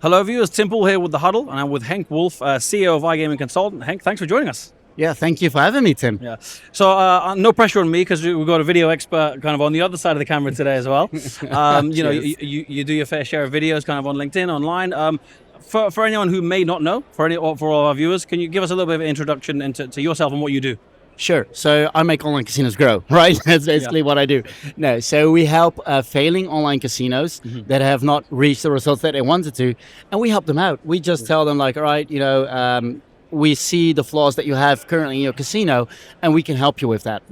Hello viewers, Tim Poole here with the Huddle, and I'm with Henk Wolff, CEO of iGaming Consultant. Henk, thanks for joining us. Yeah, thank you for having me, Tim. Yeah. So no pressure on me because we've got a video expert kind of on the other side of the camera today as well. You do your fair share of videos kind of on LinkedIn, online. For anyone who may not know, for all our viewers, can you give us a little bit of an introduction into yourself and what you do? Sure. So I make online casinos grow, right? That's basically what I do. No, so we help failing online casinos that have not reached the results that they wanted to, and we help them out. We just tell them like, all right, we see the flaws that you have currently in your casino, and we can help you with that.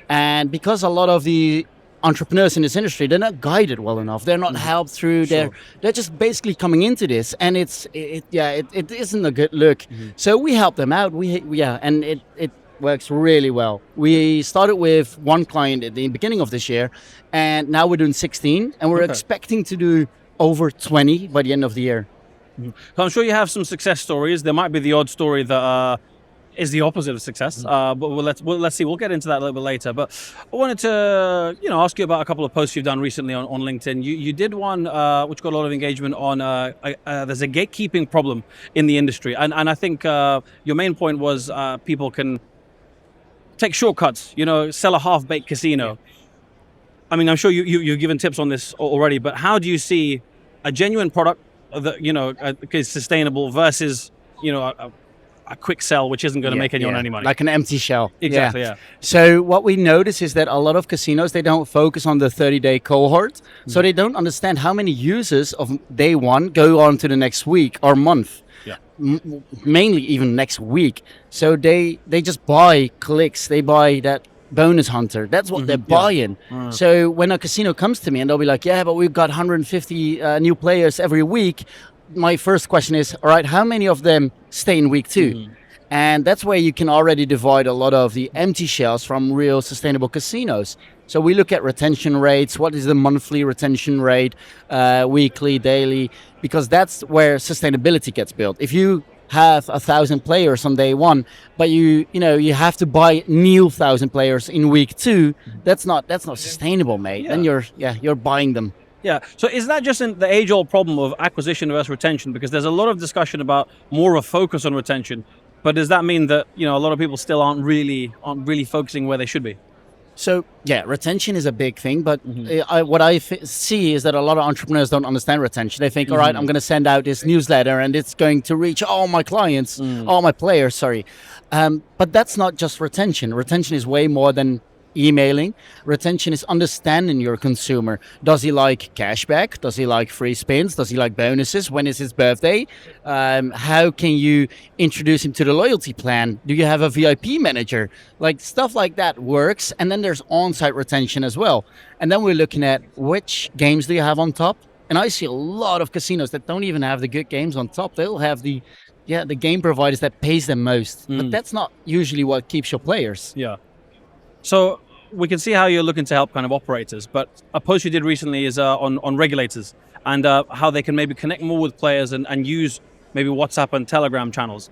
And because a lot of the entrepreneurs in this industry, they're not guided well enough. They're not helped through. They're just basically coming into this, and it isn't a good look. So we help them out. And it works really well. We started with one client at the beginning of this year, and now we're doing 16, and we're expecting to do over 20 by the end of the year. So I'm sure you have some success stories. There might be the odd story that is the opposite of success, but let's see. We'll get into that a little bit later. But I wanted to ask you about a couple of posts you've done recently on LinkedIn. You did one which got a lot of engagement on there's a gatekeeping problem in the industry, and I think your main point was people can take shortcuts, sell a half-baked casino. I mean, I'm sure you've given tips on this already, but how do you see a genuine product that, is sustainable versus, a quick sell, which isn't going to make anyone any money? Like an empty shell. Exactly, yeah. So what we notice is that a lot of casinos, they don't focus on the 30-day cohort. So they don't understand how many users of day one go on to the next week or month. Mainly even next week. So they just buy clicks. They buy that bonus hunter. That's what they're buying. So when a casino comes to me and they'll be like, yeah, but we've got 150 new players every week. My first question is, all right, how many of them stay in week two? And that's where you can already divide a lot of the empty shells from real sustainable casinos. So we look at retention rates. What is the monthly retention rate, weekly, daily? Because that's where sustainability gets built. If you have 1,000 players on day one, but you have to buy new 1,000 players in week two, that's not sustainable, mate. Then you're buying them. Yeah. So is that just the age-old problem of acquisition versus retention? Because there's a lot of discussion about more of a focus on retention, but does that mean that a lot of people still aren't really focusing where they should be? So retention is a big thing, but what I see is that a lot of entrepreneurs don't understand retention. They think, all right, I'm going to send out this newsletter and it's going to reach all my clients, all my players, sorry. But that's not just retention. Retention is way more than emailing. Retention is understanding your consumer. Does he like cashback? Does he like free spins? Does he like bonuses? When is his birthday? How can you introduce him to the loyalty plan? Do you have a VIP manager? Like stuff like that works. And then there's on-site retention as well. And then we're looking at which games do you have on top? And I see a lot of casinos that don't even have the good games on top. They'll have the game providers that pays them most. But that's not usually what keeps your players. Yeah. So we can see how you're looking to help kind of operators, but a post you did recently is on regulators and how they can maybe connect more with players and use maybe WhatsApp and Telegram channels.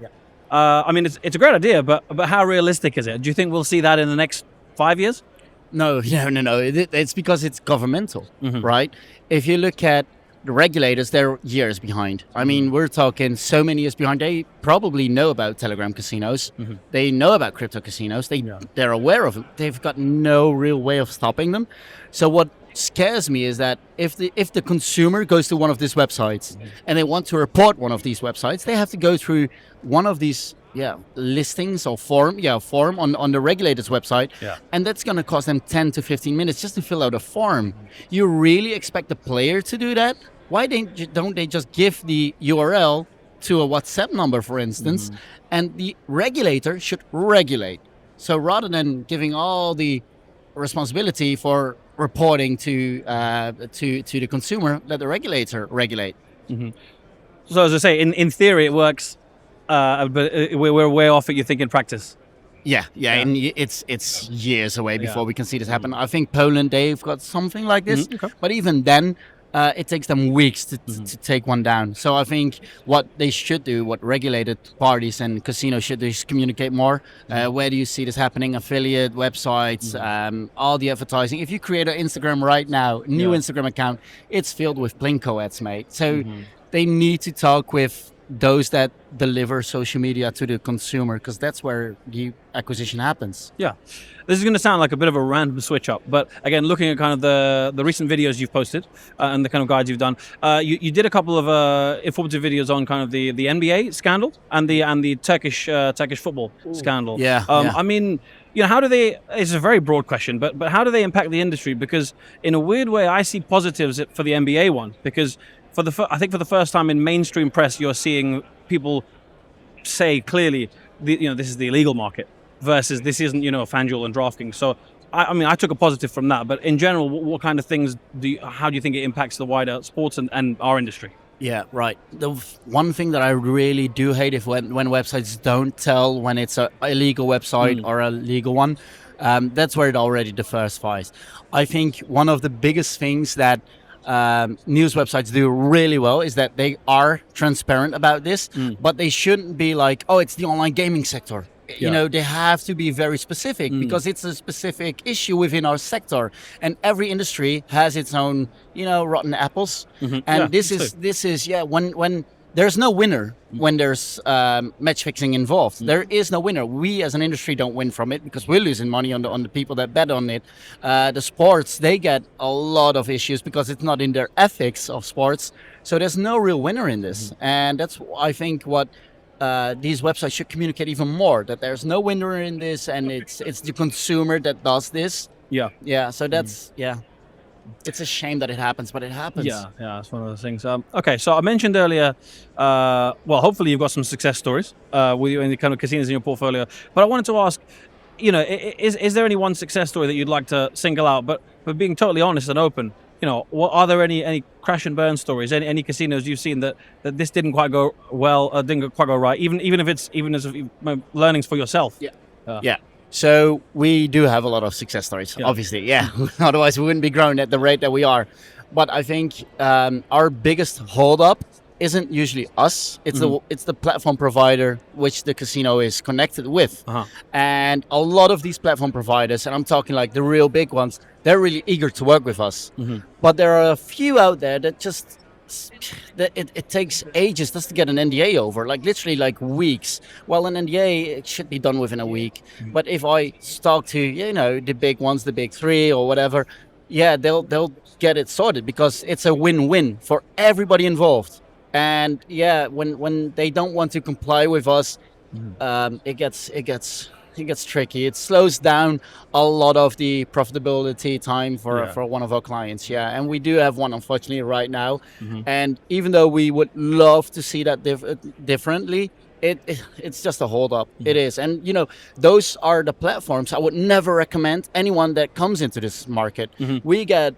I mean, it's a great idea, but how realistic is it? Do you think we'll see that in the next 5 years? No. It's because it's governmental, right? If you look at the regulators, they're years behind. I mean, we're talking so many years behind. They probably know about Telegram casinos. They know about crypto casinos. They're aware of it. They've got no real way of stopping them. So what scares me is that if the consumer goes to one of these websites and they want to report one of these websites, they have to go through one of these listings or form on the regulator's website, and that's going to cost them 10 to 15 minutes just to fill out a form. You really expect the player to do that? Why don't they just give the URL to a WhatsApp number, for instance, and the regulator should regulate? So rather than giving all the responsibility for reporting to the consumer, let the regulator regulate. So as I say, in theory it works. But we're way off it, you think, in practice? And it's years away before we can see this happen. I think Poland, they've got something like this, but even then, it takes them weeks to take one down. So I think what they should do, what regulated parties and casinos should do, is communicate more. Where do you see this happening? Affiliate websites, all the advertising. If you create an Instagram right now, new Instagram account, it's filled with Plinko ads, mate. So they need to talk with those that deliver social media to the consumer, because that's where the acquisition happens. Yeah. This is going to sound like a bit of a random switch up, but again, looking at kind of the recent videos you've posted and the kind of guides you've done, you did a couple of informative videos on kind of the NBA scandal and the Turkish football scandal. Yeah, I mean, how do they? It's a very broad question, but how do they impact the industry? Because in a weird way, I see positives for the NBA one, because I think for the first time in mainstream press, you're seeing people say clearly, this is the illegal market versus this isn't, FanDuel and DraftKings. So, I mean, I took a positive from that. But in general, what kind of things how do you think it impacts the wider sports and our industry? Yeah, right. The one thing that I really do hate is when websites don't tell when it's an illegal website or a legal one. That's where it already diversifies. I think one of the biggest things that news websites do really well is that they are transparent about this, but they shouldn't be like, oh, it's the online gaming sector. They have to be very specific because it's a specific issue within our sector, and every industry has its own, rotten apples. And this is when there's no winner when there's match fixing involved. There is no winner. We as an industry don't win from it because we're losing money on the people that bet on it. The sports, they get a lot of issues because it's not in their ethics of sports. So there's no real winner in this, and that's I think what these websites should communicate even more, that there's no winner in this, and it's the consumer that does this. Yeah. So that's it's a shame that it happens, but it happens. Yeah, it's one of those things. Okay, so I mentioned earlier, hopefully you've got some success stories with you in the kind of casinos in your portfolio. But I wanted to ask, is there any one success story that you'd like to single out? But being totally honest and open, are there any crash and burn stories? Any casinos you've seen that this didn't quite go well, didn't quite go right? Even as learnings for yourself. Yeah. So we do have a lot of success stories, obviously. Yeah. Otherwise, we wouldn't be growing at the rate that we are. But I think our biggest holdup isn't usually us. It's the platform provider which the casino is connected with. And a lot of these platform providers, and I'm talking like the real big ones, they're really eager to work with us. But there are a few out there that just it takes ages just to get an NDA over, like literally like weeks. Well, an NDA, it should be done within a week. But if I talk to the big ones, the big three or whatever, they'll get it sorted because it's a win-win for everybody involved. And when they don't want to comply with us, it gets tricky. It slows down a lot of the profitability time for one of our clients. And we do have one, unfortunately, right now. And even though we would love to see that differently, it's just a hold up. It is. And those are the platforms I would never recommend anyone that comes into this market. We get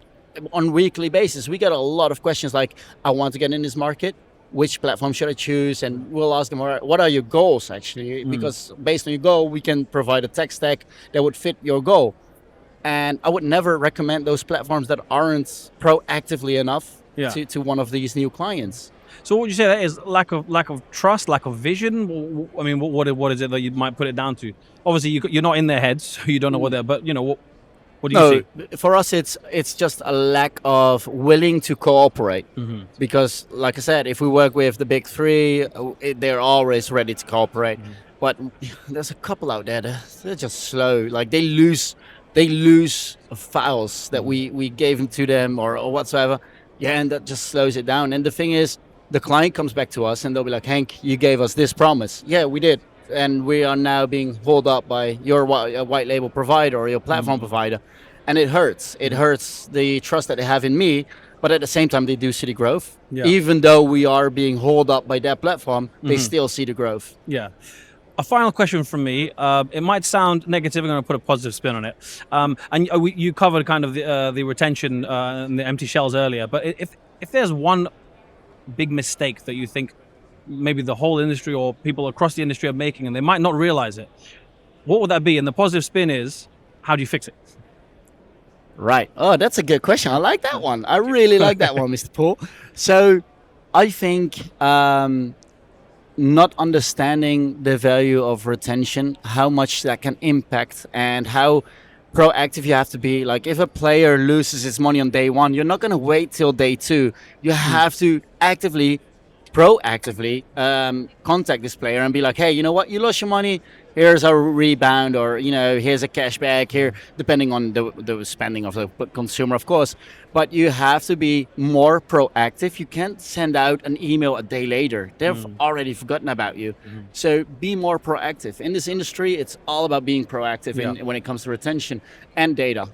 on weekly basis, we get a lot of questions like, I want to get in this market. Which platform should I choose? And we'll ask them, all right, what are your goals actually? Because based on your goal, we can provide a tech stack that would fit your goal. And I would never recommend those platforms that aren't proactively enough to one of these new clients. So what would you say that is? Lack of trust, lack of vision? I mean, what is it that you might put it down to? Obviously, you're not in their heads, so you don't know what they're, but what do you see? For us, it's just a lack of willing to cooperate. Because, like I said, if we work with the big three, they're always ready to cooperate. But there's a couple out there they're just slow. Like they lose files that we gave to them or whatsoever. And that just slows it down. And the thing is, the client comes back to us and they'll be like, Henk, you gave us this promise. Yeah, we did. And we are now being held up by your white label provider or your platform provider. And it hurts. It hurts the trust that they have in me. But at the same time, they do see the growth. Even though we are being held up by that platform, they still see the growth. A final question from me. It might sound negative. I'm going to put a positive spin on it. And you covered kind of the retention and the empty shells earlier. But if there's one big mistake that you think maybe the whole industry or people across the industry are making and they might not realize it, what would that be? And the positive spin is, how do you fix it? Right. Oh, that's a good question. I like that one. I really like that one, Mr. Poole. So I think not understanding the value of retention, how much that can impact and how proactive you have to be. Like if a player loses his money on day one, you're not going to wait till day two. You have to actively proactively contact this player and be like, hey, you know what, you lost your money, here's a rebound, or here's a cashback here, depending on the spending of the consumer, of course. But you have to be more proactive. You can't send out an email a day later. They've already forgotten about you. So be more proactive. In this industry, it's all about being proactive when it comes to retention and data.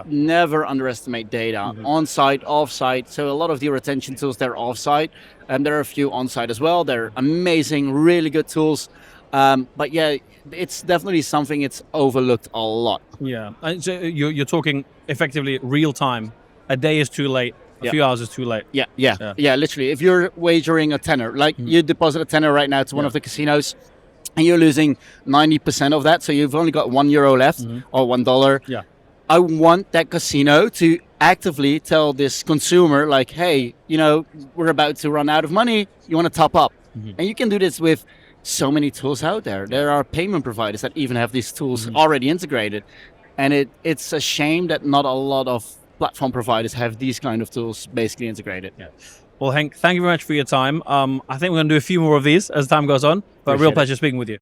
Never underestimate data, on-site, off-site. So a lot of the retention tools, they're off-site, and there are a few on-site as well. They're amazing, really good tools. But yeah, it's definitely something it's overlooked a lot. Yeah, and so you're talking effectively real time. A day is too late. A few hours is too late. Yeah. Literally, if you're wagering a tenner, like you deposit a tenner right now to one of the casinos, and you're losing 90% of that, so you've only got €1 left or $1. Yeah. I want that casino to actively tell this consumer, like, hey, we're about to run out of money. You want to top up, and you can do this with so many tools out there. There are payment providers that even have these tools already integrated, and it's a shame that not a lot of platform providers have these kind of tools basically integrated. Yeah. Well, Henk, thank you very much for your time. I think we're going to do a few more of these as time goes on, but real pleasure speaking with you.